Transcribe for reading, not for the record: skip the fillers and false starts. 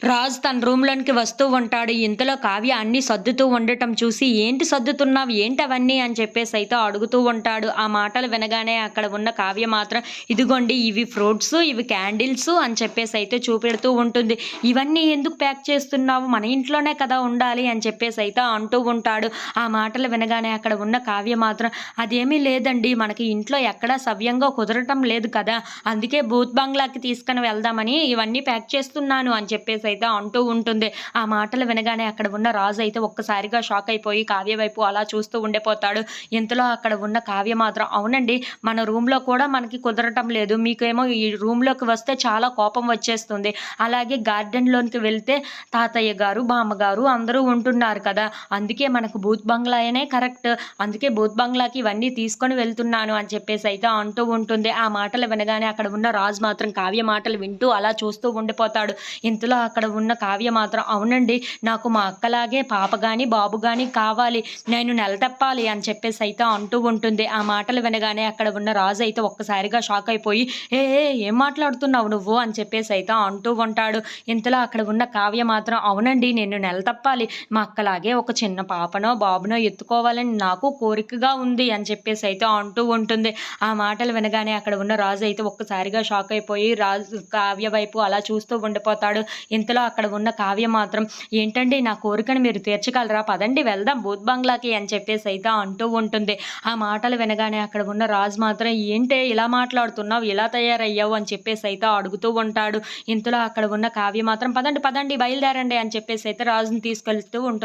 రాజు తన రూమ్‌లోనికి వస్తూ ఉంటాడు. ఇంతలో కావ్య అన్నీ సర్దుతూ ఉండటం చూసి, "ఏంటి సర్దుతున్నావు? ఏంటవన్నీ?" అని చెప్పేసయితే అడుగుతూ ఉంటాడు. ఆ మాటలు వినగానే అక్కడ ఉన్న కావ్య మాత్రం, "ఇదిగోండి ఇవి ఫ్రూట్సు, ఇవి క్యాండిల్సు" అని చెప్పేసయితే చూపెడుతూ ఉంటుంది. "ఇవన్నీ ఎందుకు ప్యాక్ చేస్తున్నావు? మన ఇంట్లోనే కదా ఉండాలి" అని చెప్పేసయితే అంటూ ఉంటాడు. ఆ మాటలు వినగానే అక్కడ ఉన్న కావ్య మాత్రం, "అదేమీ లేదండి. మనకి ఇంట్లో ఎక్కడా సవ్యంగా కుదరటం లేదు కదా! అందుకే భూత్ బంగ్లాకి తీసుకొని వెళ్దామని ఇవన్నీ ప్యాక్ చేస్తున్నాను" అని చెప్పేసయితే అంటూ ఉంటుంది. ఆ మాటలు వినగానే అక్కడ ఉన్న రాజు అయితే ఒక్కసారిగా షాక్ అయిపోయి కావ్య వైపు అలా చూస్తూ ఉండిపోతాడు. ఇంతలో అక్కడ ఉన్న కావ్య మాత్రం, "అవునండి, మన రూమ్‌లో కూడా మనకి కుదరటం లేదు. మీకేమో ఈ రూమ్‌లోకి వస్తే చాలా కోపం వచ్చేస్తుంది. అలాగే గార్డెన్‌లోనికి వెళ్తే తాతయ్య గారు, బామ్మగారు అందరూ ఉంటున్నారు కదా! అందుకే మనకు భూత్ బంగ్లాయనే కరెక్ట్. అందుకే భూత్ బంగ్లాకి ఇవన్నీ తీసుకొని వెళ్తున్నాను" అని చెప్పేసయితే అంటూ ఉంటుంది. ఆ మాటలు వినగానే అక్కడ ఉన్న రాజు మాత్రం కావ్య మాటలు వింటూ అలా చూస్తూ ఉండిపోతాడు. ఇంతలో అక్కడ ఉన్న కావ్య మాత్రం, "అవునండి, నాకు మా అక్కలాగే పాప గాని, బాబు గాని కావాలి. నేను నెలతప్పాలి" అని చెప్పేసయితే అంటూ ఉంటుంది. ఆ మాటలు వినగానే అక్కడ ఉన్న రాజు అయితే ఒక్కసారిగా షాక్ అయిపోయి, "ఏ ఏ ఏం మాట్లాడుతున్నావు నువ్వు?" అని చెప్పేసయితే అంటూ ఉంటాడు. ఇంతలో అక్కడ ఉన్న కావ్య మాత్రం, "అవునండి, నేను నెలతప్పాలి. మా అక్కలాగే ఒక చిన్న పాపనో, బాబునో ఎత్తుకోవాలని నాకు కోరికగా ఉంది" అని చెప్పేసయితే అంటూ ఉంటుంది. ఆ మాటలు వినగానే అక్కడ ఉన్న రాజు అయితే ఒక్కసారిగా షాక్ అయిపోయి కావ్య వైపు అలా చూస్తూ ఉండిపోతాడు. ఇంతలో అక్కడ ఉన్న కావ్య మాత్రం, "ఏంటండి, నా కోరికను మీరు తీర్చగలరా? పదండి వెళ్దాం భూత్ బంగ్లాకి" అని చెప్పేసయితే అంటూ ఉంటుంది. ఆ మాటలు వినగానే అక్కడ ఉన్న రాజు మాత్రం, "ఏంటే ఇలా మాట్లాడుతున్నావు? ఇలా తయారయ్యావు?" అని చెప్పేసయితే అడుగుతూ ఉంటాడు. ఇంతలో అక్కడ ఉన్న కావ్య మాత్రం, "పదండి, పదండి బయలుదేరండి" అని చెప్పేసయితే రాజుని తీసుకెళ్తూ ఉంటుంది.